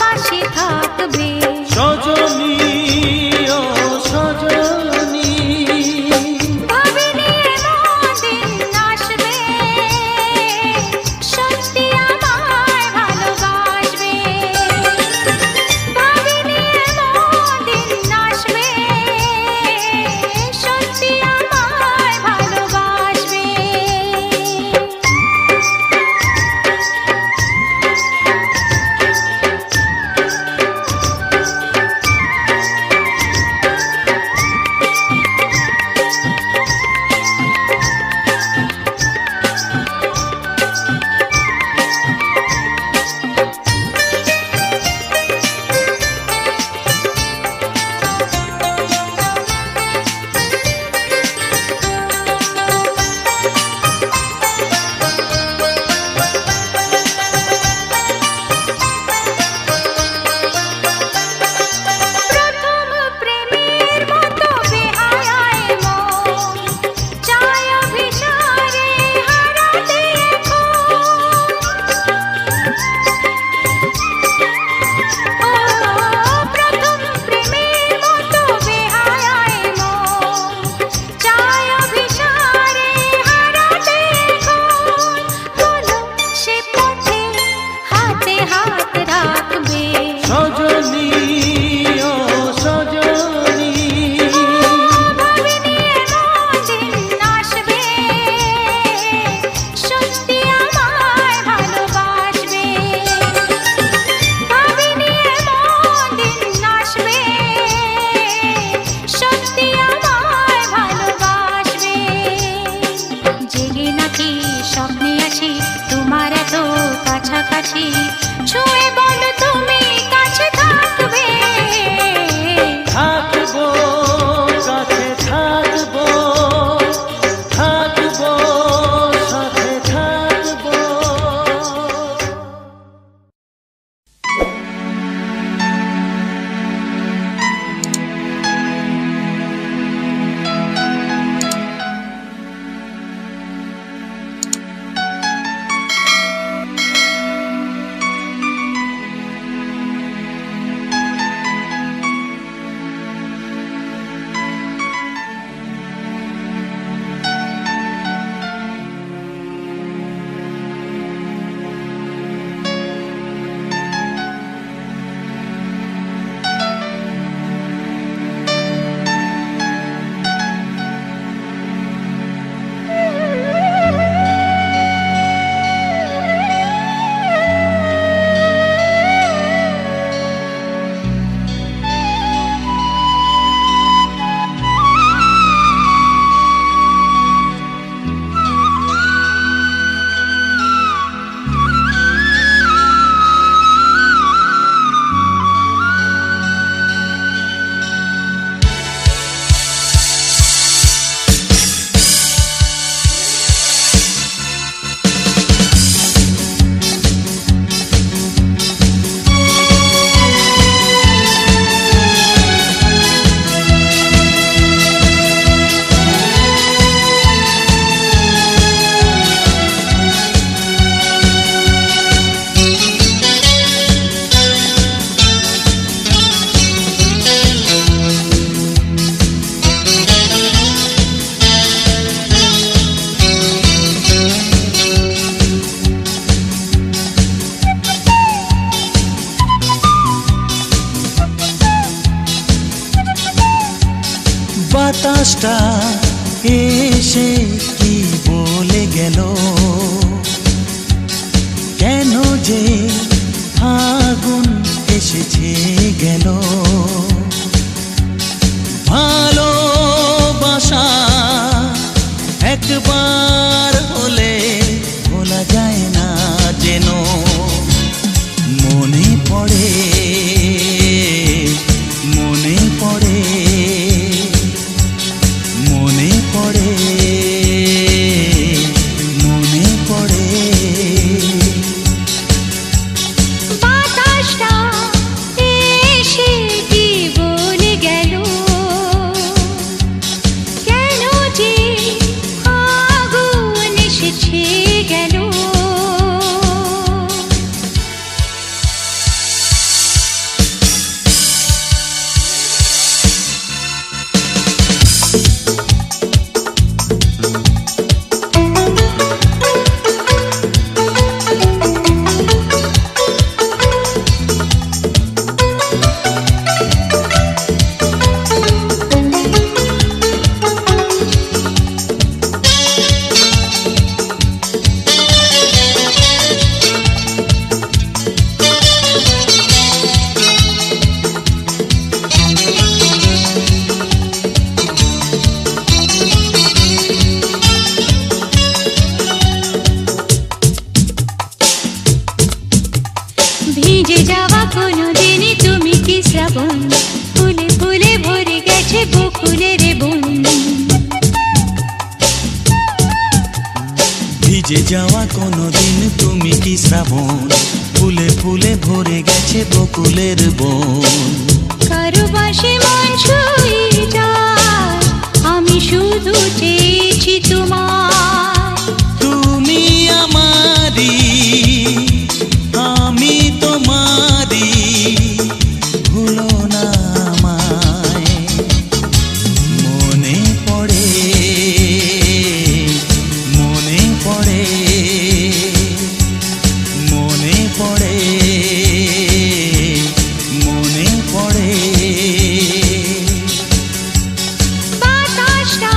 পাশে থাকবে। সজনী ও সজনী, ভাবিনি এমন দিন আসবে, সত্যি আমায় ভালোবাসবে। ভাবিনি এমন দিন আসবে, সত্যি আমায় ভালোবাসবে। কাছাকাছি ছুঁয়ে বলো তুমি কাছে থাকবে। থাকবো কাছে থাকবো, থাকবো সাথে থাকবো। বাতাসটা এসে কি বলে গেল, কেন যে আগুন এসেছে গেল। ভালোবাসা একবার হলে ভোলা যায় না যেন। মনে পড়ে মনে পড়ে মনে পড়ে মনে পড়ে। বাতাসটা এসে কি গেছে বকুলের বন। ভিজে যাওয়া কোনোদিন তুমি কি শ্রাবণ, ফুলে ফুলে ভরে গেছে বকুলের বন। কারো বাসে মন ছুঁয়ে যায়, আমি শুধু চেয়েছি তোমার। তুমি আমারি, আমি তোমারি, ভুলো না আমায়। মনে পড়ে, মনে পড়ে, মনে পড়ে, মনে পড়ে। বাতাসটা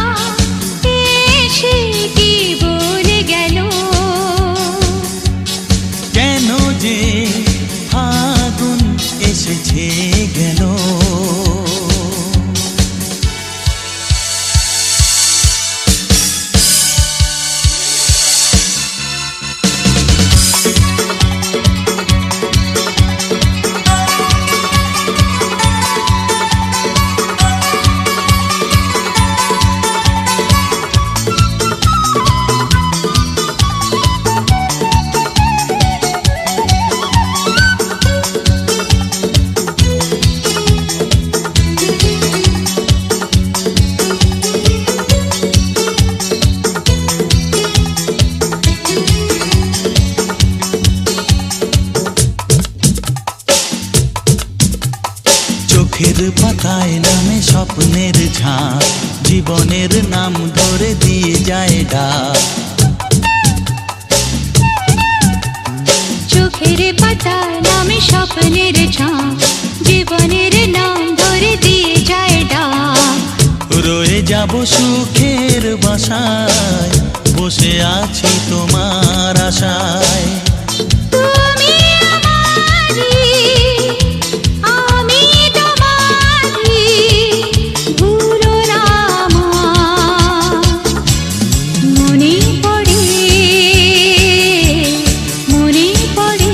এসে কি বলে গেল, কেন যে ফাগুন এসেছে গেল। চোখের পাতায় নামে স্বপ্নের ঝাঁক, জীবনের নাম ধরে দিয়ে যায় ডাক। চোখের পাতায় নামে স্বপ্নের ঝাঁক, জীবনের নাম ধরে দিয়ে যায় ডাক। রয়ে যাব সুখের বাসায়, বসে আছি তোমার আশায়। তুমি আমারি, আমি তোমারি, ভুলো না আমায়। মনে পড়ে, মনে পড়ে,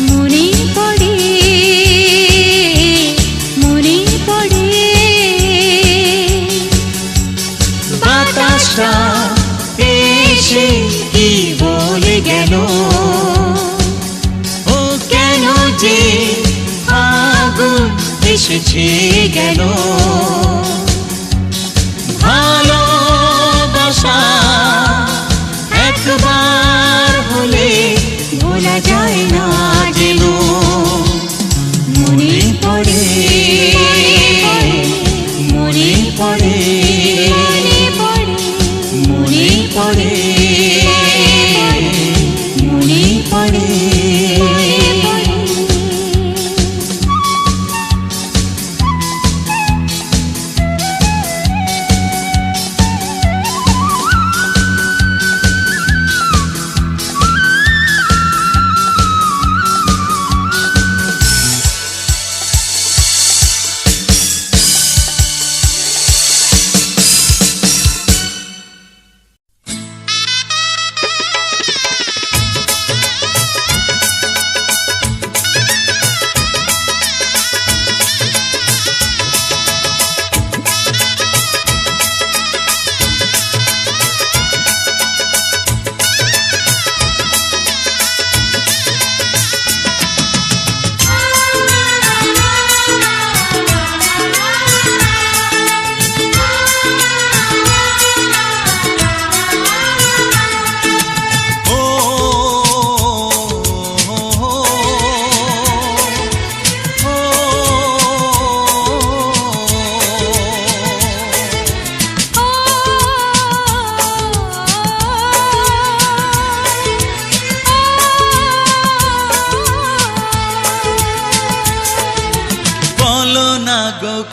মনে পড়ে, মনে পড়ে। বাতাসটা এসে কি বলে গেল, ও কেন যে ফাগুন এসেছে গেল। ভালোবাসা একবার হলে ভোলা যায় না যেন। মনে পড়ে, মনে পড়ে, মনে পড়ে, মনে পড়ে।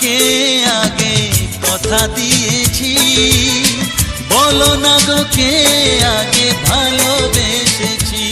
কে আগে কথা দিয়েছি, বলো না গো কে আগে ভালোবেসেছি।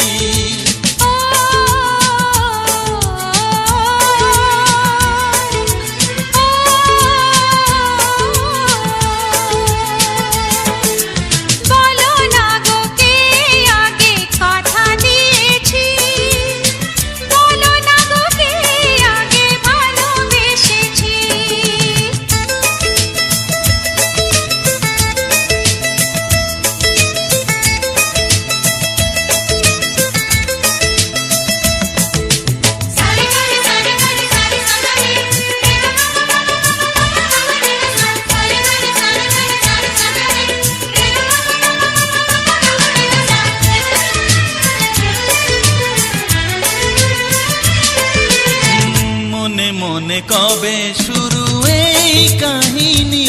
মনে কবে শুরু এই কাহিনী,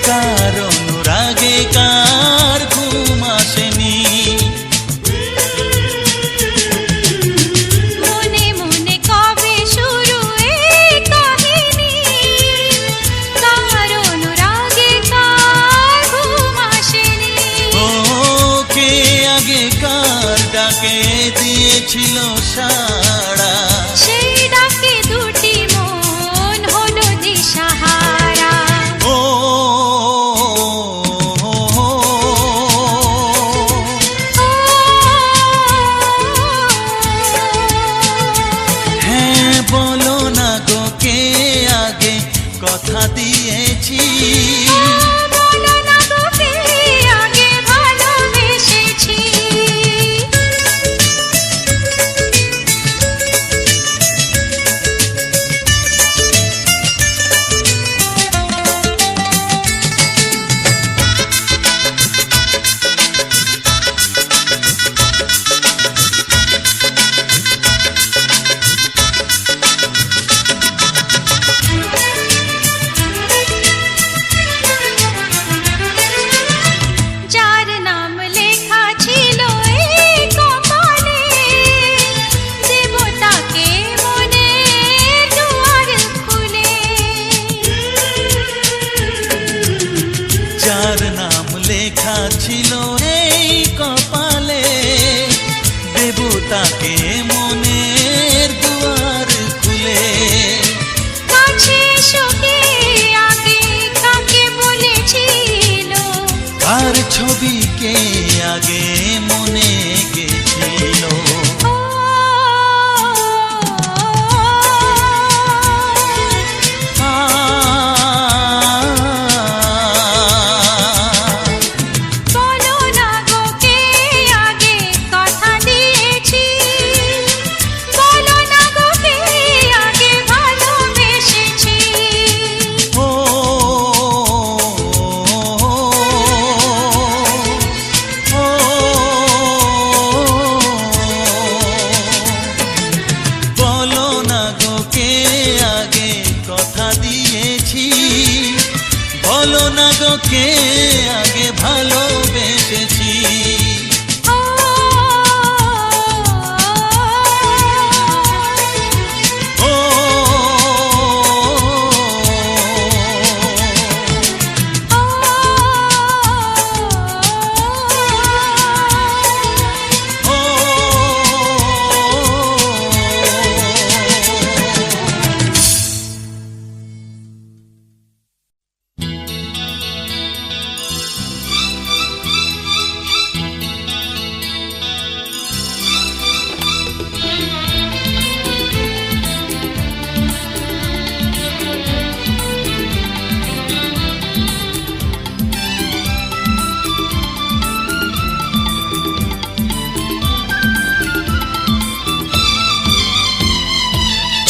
কার অনুরাগে কার ঘুম আসেনি। মনে মনে কবে শুরু এই কাহিনী, কার অনুরাগে কার ঘুম আসেনি। ও কে আগে কার ডাকে দিয়েছিল সাড়া, সেই ডাকে দুটি মন হলো দিশাহারা। ও হ্যাঁ বলো না গো কে আগে কথা দিয়েছি, বলো না গো কে আগে ভালোবেসেছি। যার নাম লেখা ছিল এই কপালে, দেব তাকে মনের দুয়ার খুলে। যার নাম লেখা ছিল এই কপালে, দেব তাকে মনের দুয়ার খুলে। কাছে এসোকে আগে কাকে বলেছিল, আর ছবিকে আগে মনে গেছিল। বলো না গো কে আগে কথা দিয়েছি, বলো না গো কে আগে ভালোবেসেছি। ও বলো না গো কে আগে কথা দিয়েছি, বলো না গো কে আগে ভালোবেসেছি। ও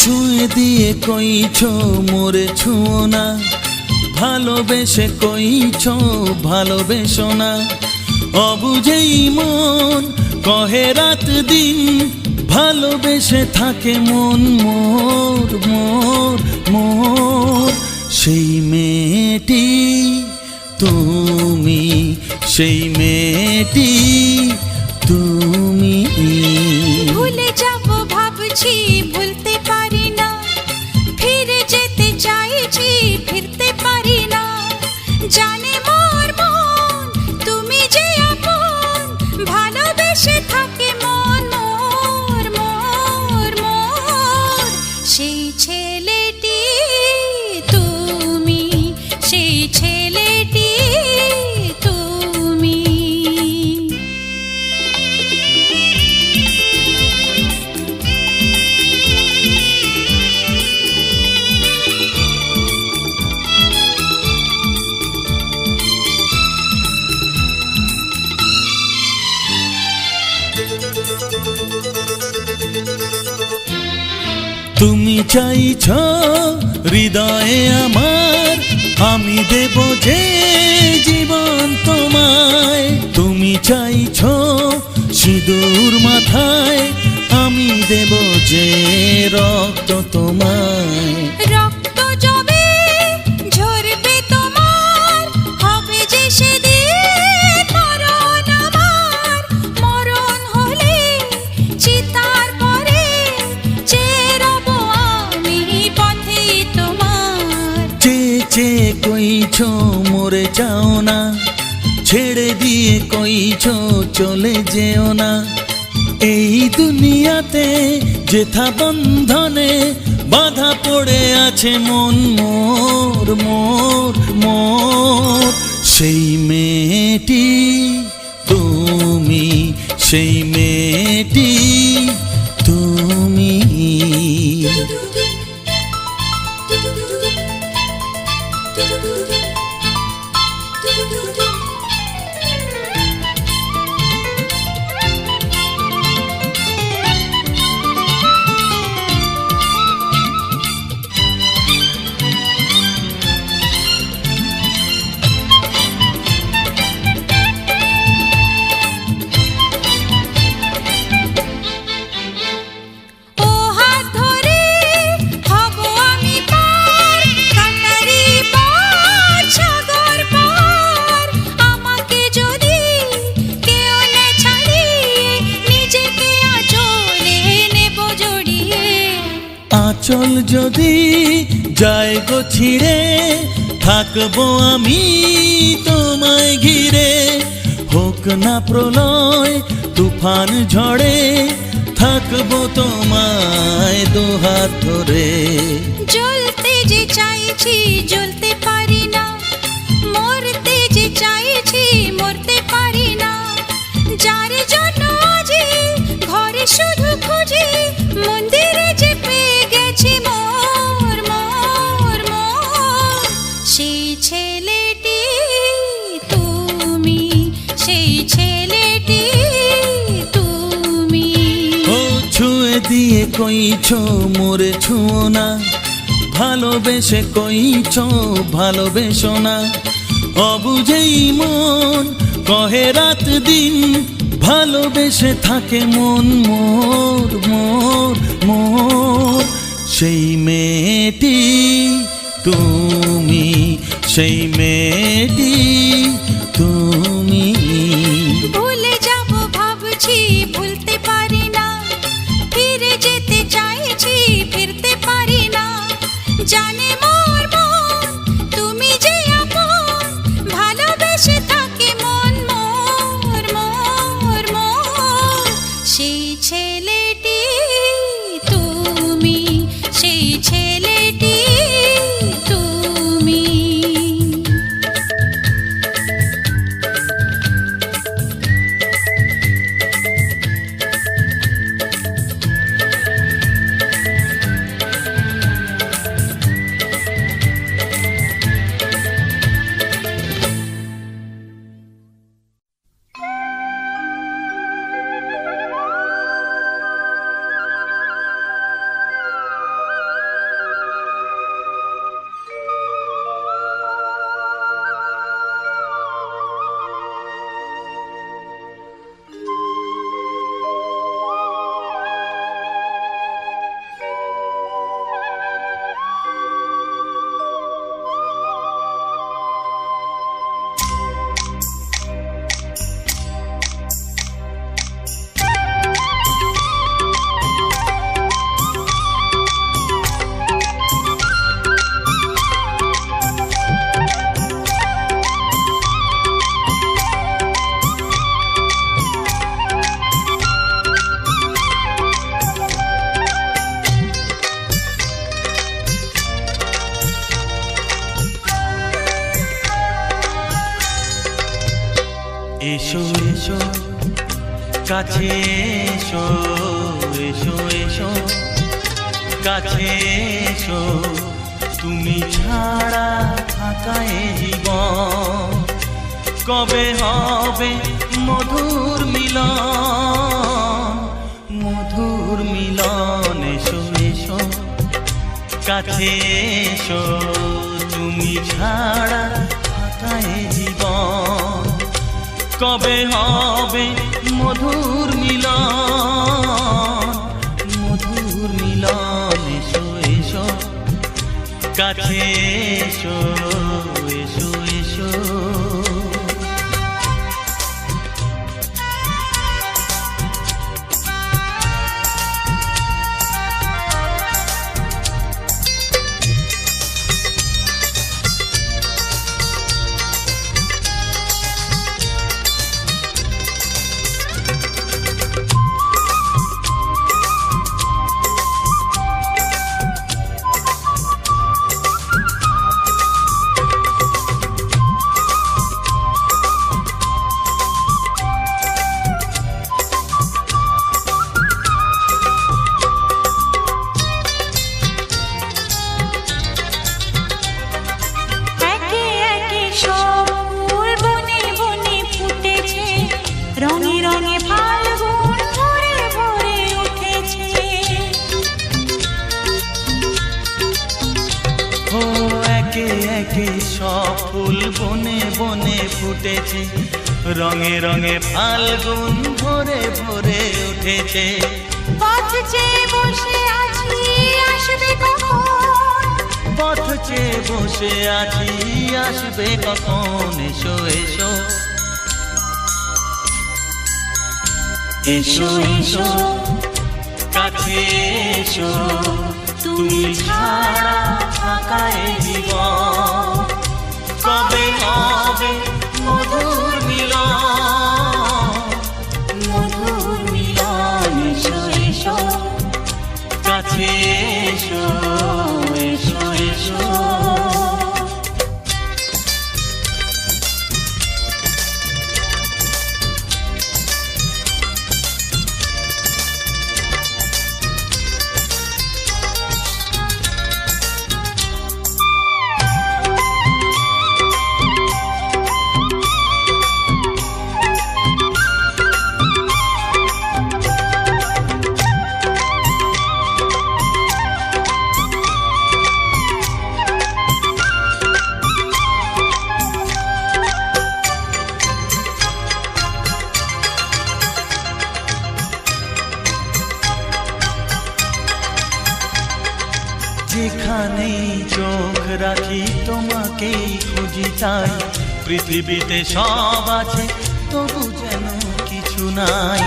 ছুঁয়ে দিয়ে কইছো মোরে ছুঁয়ো না, ভালোবেসে কইছো ভালোবেসো না। অবুঝেই মন কহে রাত দিন, ভালোবেসে থাকে মন মোর মোর মোর। সেই মেয়েটি তুমি, সেই মেয়েটি তুমি। ভুলে যাব ভাবছি ভুলতে পারি না, ফিরে যেতে চাইছি ফিরতে পারি না। জানে মোর মন তুমি যে আপন, ভালোবেসে থাকে মন মোর মোর মোর। সেই ছেলেটি তুমি, সেই ছেলেটি তুমি। তুমি চাইছ হৃদয়ে আমার, আমি দেব যে জীবন তোমায়। তুমি চাইছ সিঁদুর মাথায়, আমি দেব যে রক্ত তোমায়। রক্ত যবে ঝরবে তোমার, হবে যে সেদিন মরণ আমার। মরণ হলে চিতার পরে চেয়ে রব আমি পথে তোমার। চেয়ে কইছো মরে যাও না, ছেড়ে দিয়ে কইছো চলে যেও না। এই দুনিয়াতে যেথা বন্ধনে বাধা পড়ে আছে মন মোর মোর মোর। সেই মেয়েটি তুমি, সেই মেয়েটি তুমি। ও হাত ধরে হব আমি পার, কাটারি পার, সাগর পার। আমাকে যদি কেউ না ছাড়িয়ে, নিজেকে আঁচলে নেব জড়িয়ে। আঁচল যদি যায় গো ছিঁড়ে, থাকবো আমি তোমায় ঘিরে। হোক না প্রলয় তুফান ঝড়ে, থাকবো তোমায় দুহাত ধরে। জ্বলতে যে চাইছি জ্বলতে পারি না, মরতে যে চাইছি মরতে পারি না। যার জন্য আজি ঘরে শুধু খুঁজি, মন্দিরে যে পেয়ে গেছি মোর মোর মোর। সেই ছেলেটি তুমি, সেই ছেলেটি তুমি। ও ছুঁয়ে দিয়ে কইছো মোরে ছুঁয়ো না, ভালোবেসে কইছো ভালোবেসো না। অবুঝেই মন কহে রাত দিন, ভালোবেসে থাকে মন মোর মোর মোর। সেই মেয়েটি তুমি, সেই মেয়েটি তুমি। ভুলে যাব ভাবছি ভুলতে পারি না, ফিরে যেতে চাইছি ফিরতে পারি না। জানে মোর মন তুমি যে আপন, ভালোবেসে থাকে মন মোর মোর মোর। সেই ছেলেটি তুমি, সেই ছেলেটি তুমি। এসো এসো কাছে এসো, এসো এসো কাছে এসো। তুমি ছাড়া থাকা এ জীবন, কবে হবে মধুর মিলন, মধুর মিলন। এসো এসো কাছে এসো, তুমি ছাড়া থাকা এ জীবন, কবে হবে মধুর মিলন। কাছে এসো এসো এসো রঙে রঙে ফাল্গুন ভরে ভরে উঠেছে। ও একে একে সব ফুল বনে বনে ফুটেছে, রঙে রঙে ফাল্গুন ভরে ভরে উঠেছে। পথ চেয়ে বসে আছি আসবে কখন, পথ চেয়ে বসে আছি আসবে কখন। এসো এসো এসো এসো কাছে এসো, তুমি ছাড়া ফাঁকা এ জীবন। কবে হবে মধুর মিলন, মধুর মিলন। এসো এসো কাছে এসো এসো এসো। যেখানেই চোখ রাখি তোমাকেই খুঁজি চাই, পৃথিবীতে সব আছে তবু যেন কিছু নাই।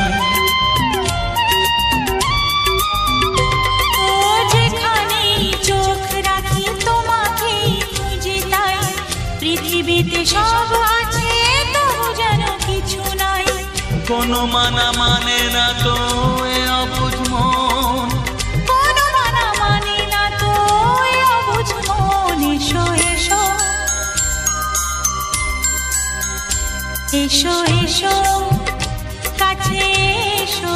ও যেখানেই চোখ রাখি তোমাকেই খুঁজি তাই, পৃথিবীতে সব আছে তবু যেন কিছু নাই। কোনো মানা মানে না তো এ অবুঝ মন, কোনো মানা মানে না তো এ অবুঝ মন। এসো এসো এসো এসো কাছে এসো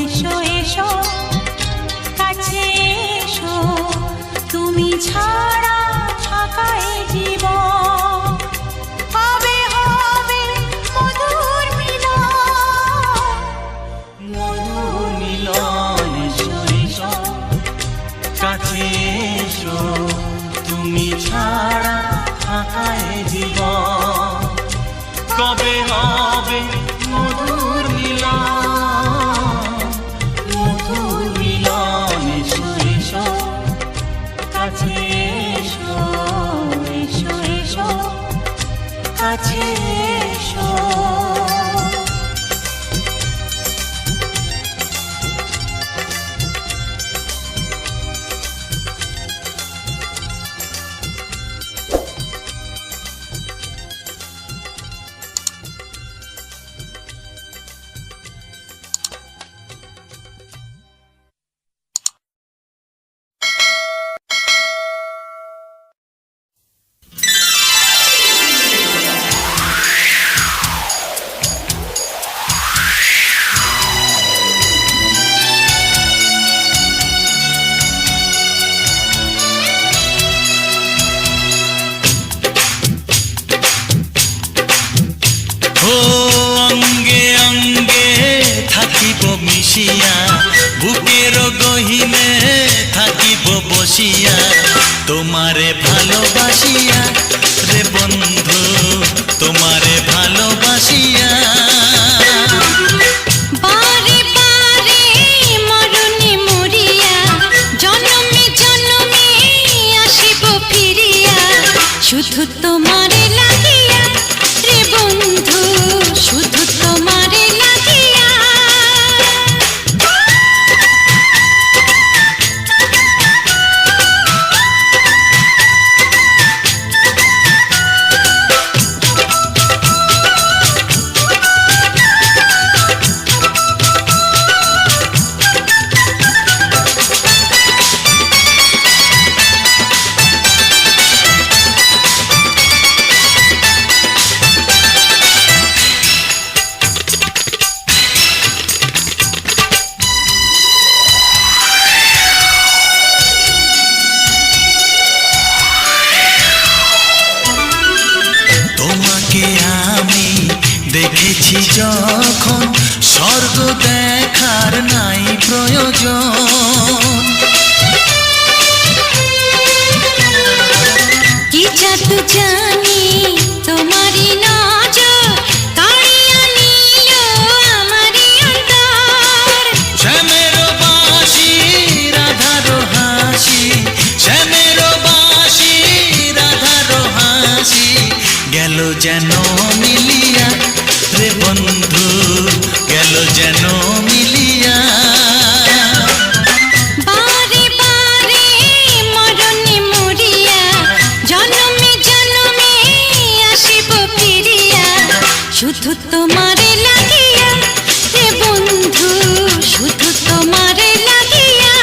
এসো এসো কাছে এসো, তুমি ছাড়া ফাঁকা এ জীবন। হবে হবে মধুর মিলন, মধুর মিলন। এসো এসো কাছে এসো, তুমি ছাড়া ফাঁকা এ জীবন। কবে হবে যখন স্বর্গ দেখার নাই প্রয়োজন। কি জাদু জানি তোমারই নজর কাড়িয়া নিল আমারই অন্তর। শ্যামের বাঁশি রাধার হাসি, শ্যামের বাঁশি রাধার হাসি গেল যেন মিলিয়া রে বন্ধু, গেল যেন মিলিয়া। বারে বারে মরণে মরিয়া জনমে জনমে আসিব ফিরিয়া, শুধু তোমারে লাগিয়া রে বন্ধু, শুধু তোমারে লাগিয়া।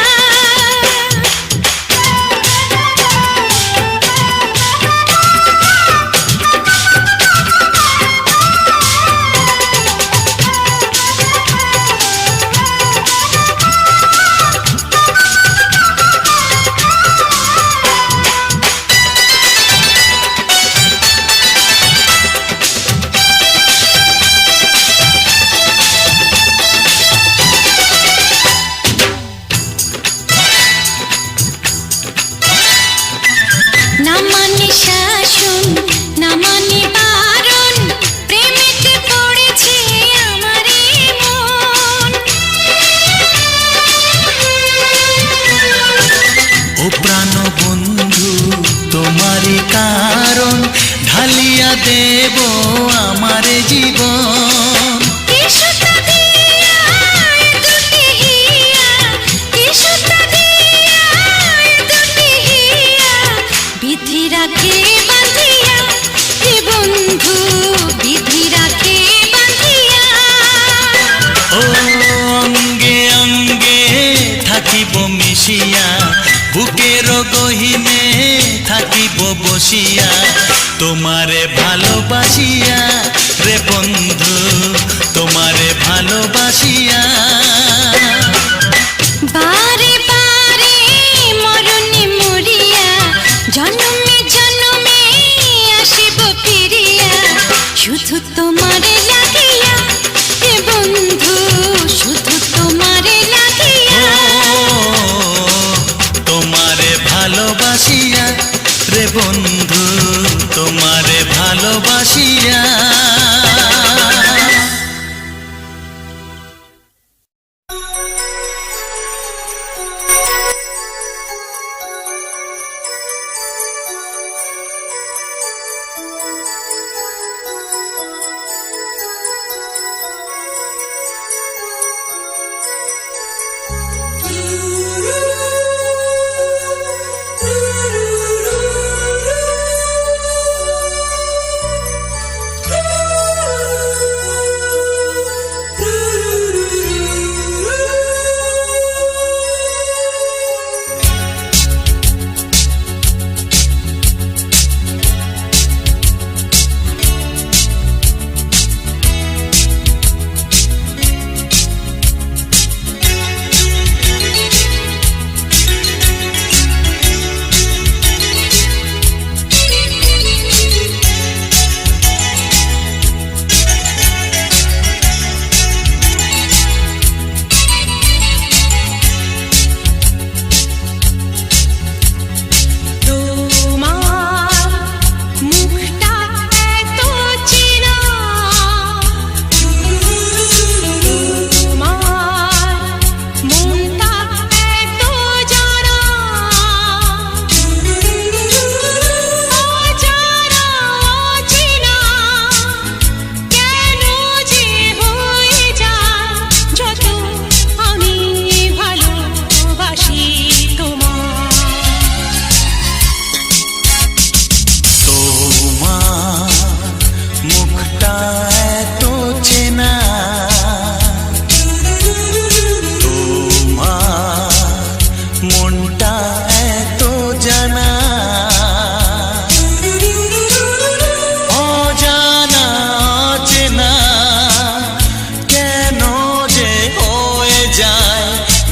না মানে শাসন, না মানে বারণ, প্রেমেতে পড়েছে আমারই মন। ও প্রাণ বন্ধু তোমারই কারণ ঢালিয়া দেব আমার জীবন। কি সুতা দিয়া এ দুটি হিয়া, কি সুতা দিয়া এ দুটি হিয়া, বিধি রাখে বাঁধিয়া হে বন্ধু, বিধি রাখে বাঁধিয়া। ও অঙ্গে অঙ্গে থাকিব মিশিয়া, বুকের গহিনে থাকিব বসিয়া, তোমারে ভালোবাসিয়া রে বন্ধু, তোমারে ভালোবাসিয়া। বারে বারে মরণে মরিয়া জনমে জনমে আসিব ফিরিয়া, শুধু তোমারে লাগিয়া হে বন্ধু, শুধু তোমারে লাগিয়া। তোমারে ভালোবাসিয়া রে বন্ধু, তোমারে ভালোবাসিয়া।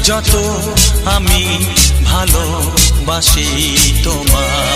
যত আমি ভালোবাসি তোমায়।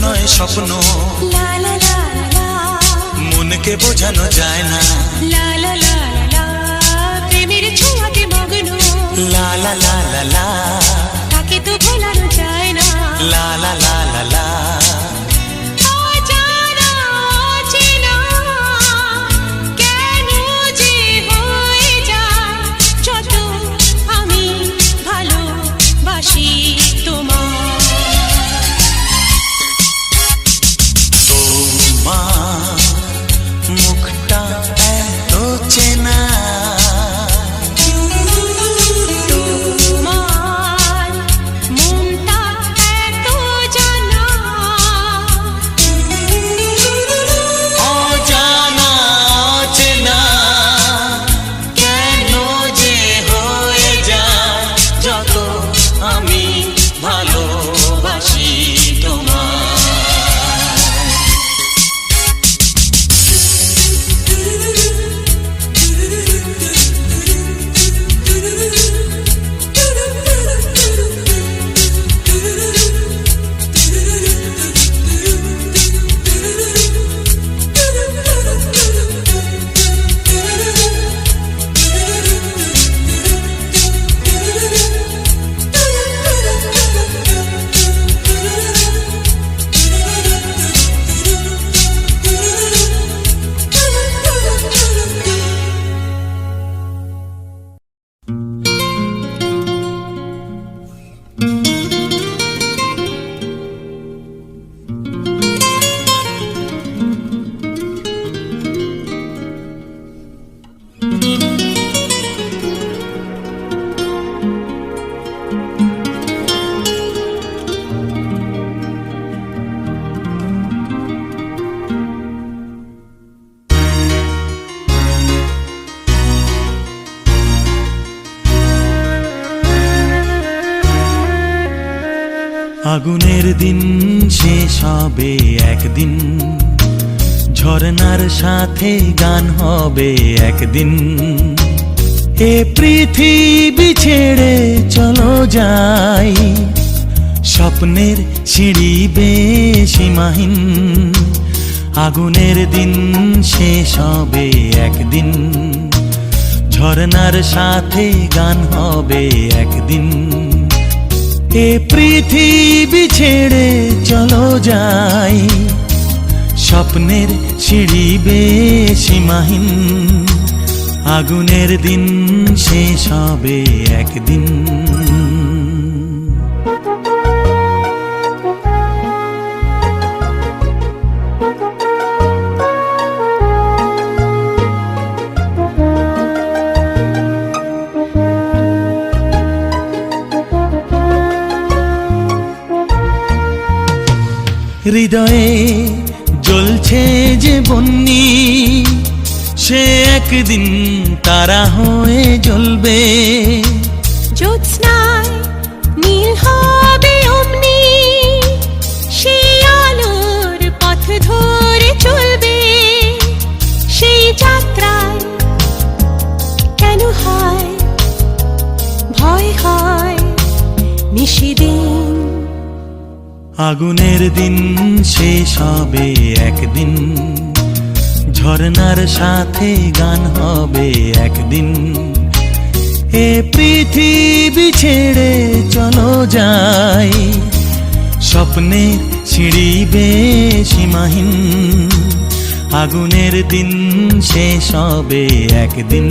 নয় স্বপ্ন, লা লা লা লা মনকে বোঝানো যায় না, লা লা লা লা প্রেমের ছোঁয়াতে মগ্ন, লা লা লা লা লা, তাকে তো ভোলানো যায় না, লা লা লা লা লা। অজানা অচেনা কেন যে হয়ে যায় যত আমি ভালোবাসি তোমায়। তোমার মুখটা এত চেনা, তোমার মনটা এত জানা, অজানা অচেনা কেন যে হয়ে যায় যত আমি ভালোবাসি তোমায়। আগুনের দিন শেষ হবে একদিন, ঝরনার সাথে গান হবে একদিন, এ পৃথিবী ছেড়ে চলো যাই, স্বপ্নের সিঁড়ি বেয়ে সীমাহীন। আগুনের দিন শেষ হবে একদিন, ঝরনার সাথে গান হবে একদিন, এ পৃথিবী ছেড়ে চলো যাই, স্বপ্নের সিঁড়ি বেয়ে সীমাহীন। আগুনের দিন শেষ হবে একদিন। হৃদয়ে জ্বলছে যে বন্যি, সে একদিন তারা হয়ে জ্বলবে, জ্যোৎস্নায় নীল হবে অমনি, সেই আলোর পথ ধরে চলবে, সেই যাত্রায় কেন হয় ভয় হয় নিশিদিন। আগুনের দিন শেষ হবে একদিন, ঝরনার সাথে গান হবে একদিন, এ পৃথিবী ছেড়ে চলো যাই, স্বপ্নের সিঁড়ি বেয়ে সীমাহীন। আগুনের দিন শেষ হবে একদিন।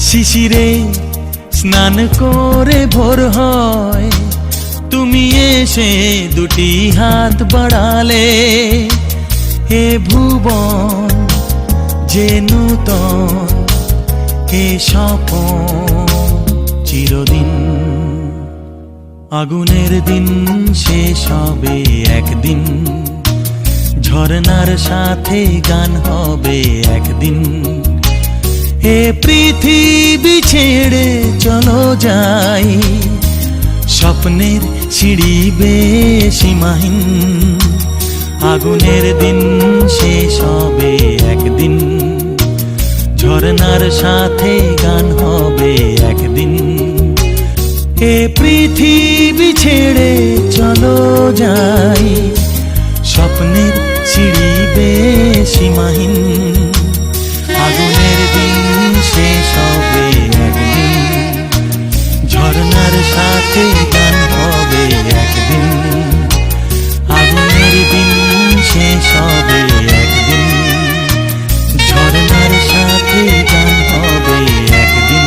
শিশিরে স্নান করে ভোর হয়, তুমি এসে দুটি হাত বাড়ালে, হে ভুবন যে নূতন, হে স্বপন চিরদিন। আগুনের দিন শেষ হবে একদিন, ঝরনার সাথে গান হবে একদিন। এ পৃথিবী ছেড়ে চলো যাই, স্বপ্নের সিঁড়ি বেয়ে সীমাহীন। আগুনের দিন শেষ হবে একদিন, ঝরনার সাথে গান হবে একদিন। এ পৃথিবী ছেড়ে চলো যাই, স্বপ্নের সিঁড়ি বেয়ে সীমাহীন। আগুনের দিন শেষ হবে একদিন, ঝরনার সাথে গান হবে একদিন। আগুনের দিন শেষ হবে একদিন, ঝরনার সাথে গান হবে একদিন।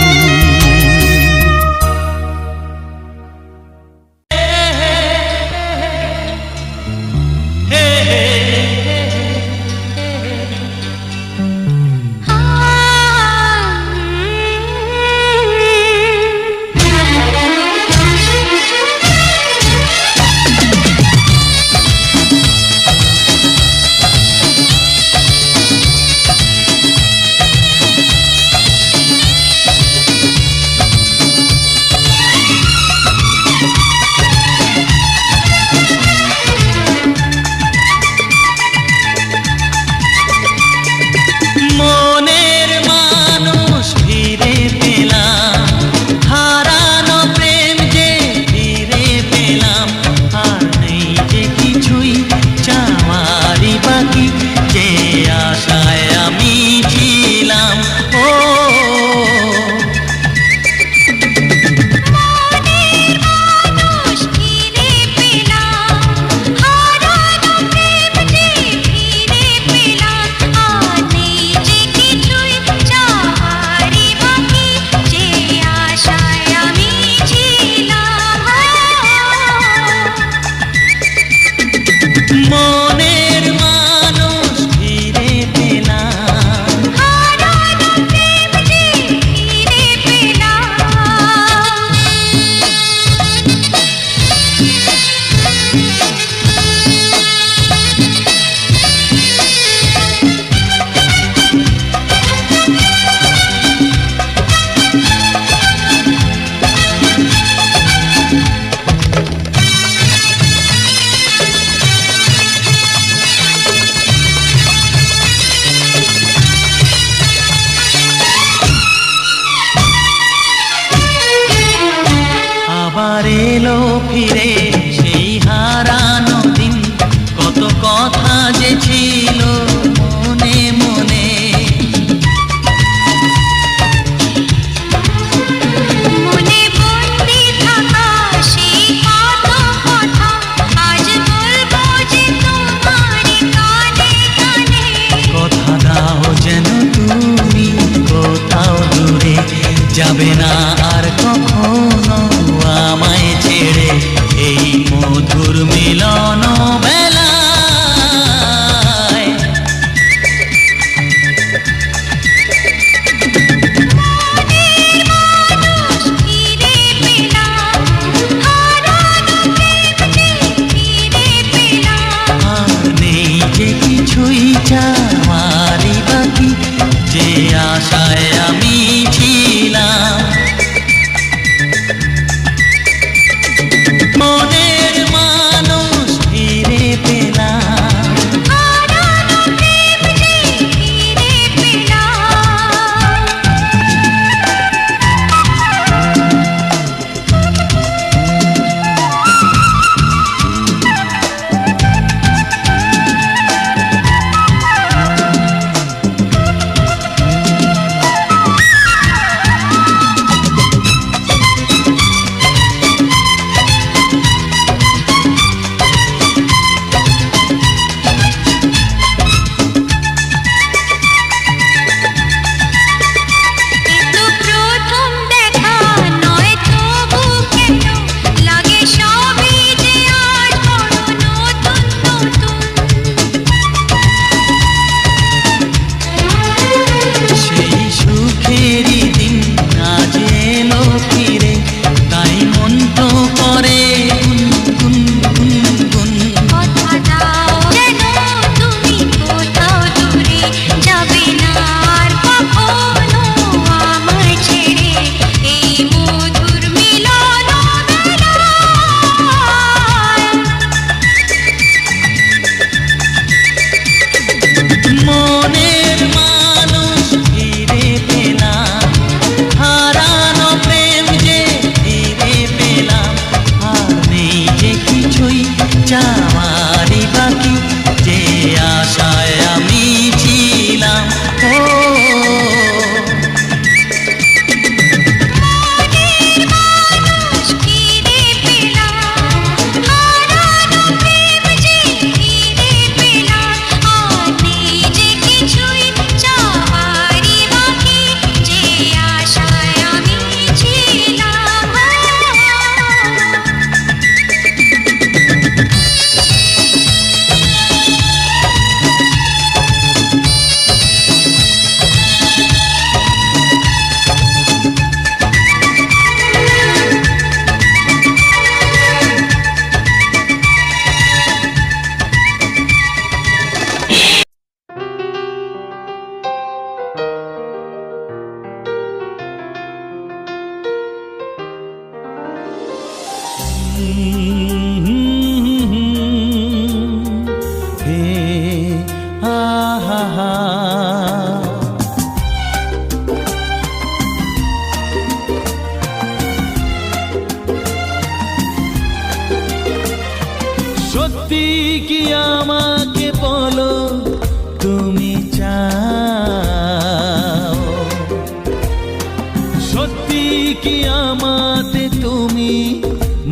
কি আমাতে তুমি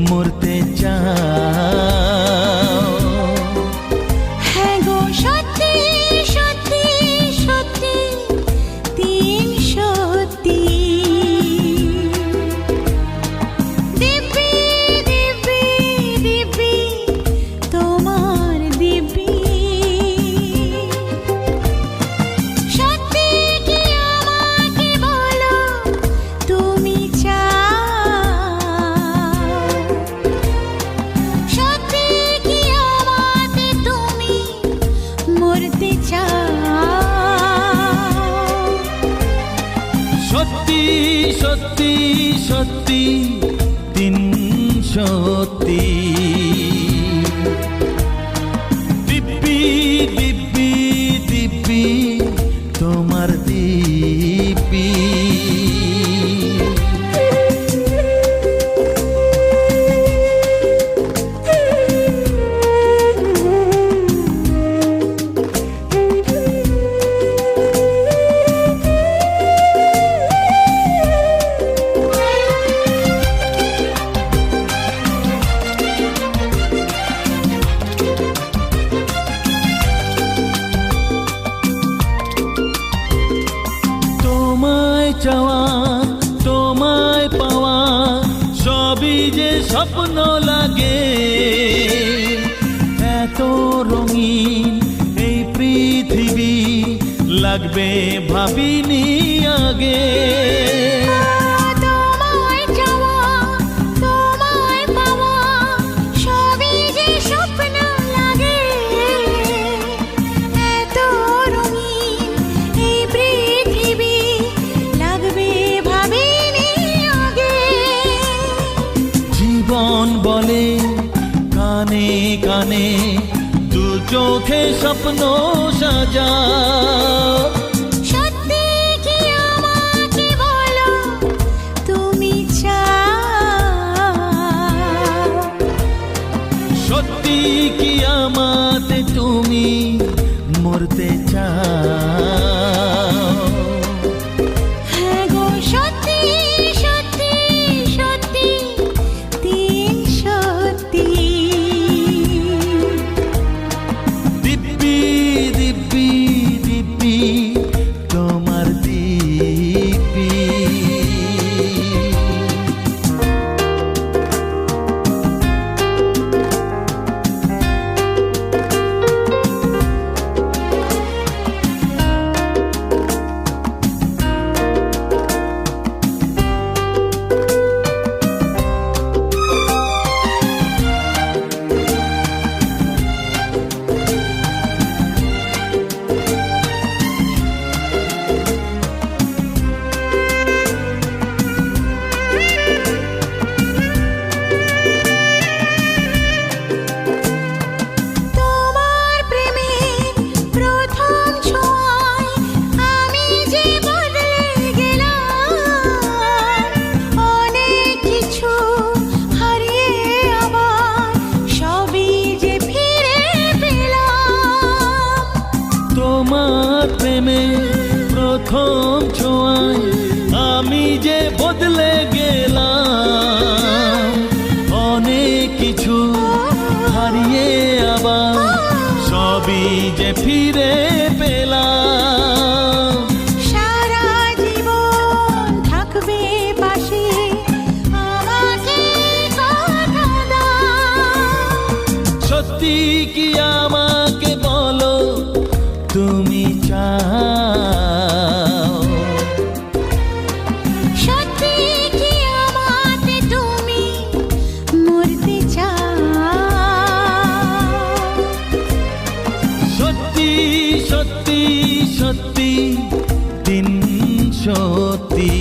মরতে চাও? হ্যাঁ গো সত্যি সত্যি সত্যি তিন সত্যি। দিব্যি দিব্যি দিব্যি তোমার দিব্যি। সত্যি কি আমাকে বলো তুমি চাও? সত্যি কি আমাতে তুমি মরতে চাও? সত্যি সত্যি সত্যি তিন সত্যি। দিব্যি দিব্যি দিব্যি তোমার দিব্যি। তোমায় চাওয়া তোমায় পাওয়া সবই যে স্বপ্ন লাগে। এত রঙিন এই পৃথিবী লাগবে ভাবিনি আগে। তোমায় চাওয়া তোমায় পাওয়া সবই যে স্বপ্ন লাগে। এত রঙিন এই পৃথিবী লাগবে ভাবিনি আগে। জীবন বলে কানে কানে দু চোখে স্বপ্ন সাজা। সত্যি কি আমাকে বলো তুমি চাও? সত্যি কি আমাতে তুমি মরতে চাও? হ্যাঁ গো সত্যি সত্যি সত্যি তিন সত্যি। দিব্যি দিব্যি দিব্যি তোমার দিব্যি। তোমার প্রেমের প্রথম ছোঁয়ায় আমি যে বদলে গেলাম। অনেক কিছু হারিয়ে আবার সবই যে ফিরে পেলাম। তোমার প্রেমে প্রথম ছোঁয়ায় আমি যে বদলে গেলাম। অনেক কিছু হারিয়ে আবার সবই যে ফিরে পেলাম। সারা জীবন থাকবে পাশে আমাকে কথা দাও। সত্যি কি আমাকে বলো তুমি চাও? সত্যি কি আমাতে তুমি মরতে চাও? সত্যি সত্যি সত্যি তিন সত্যি।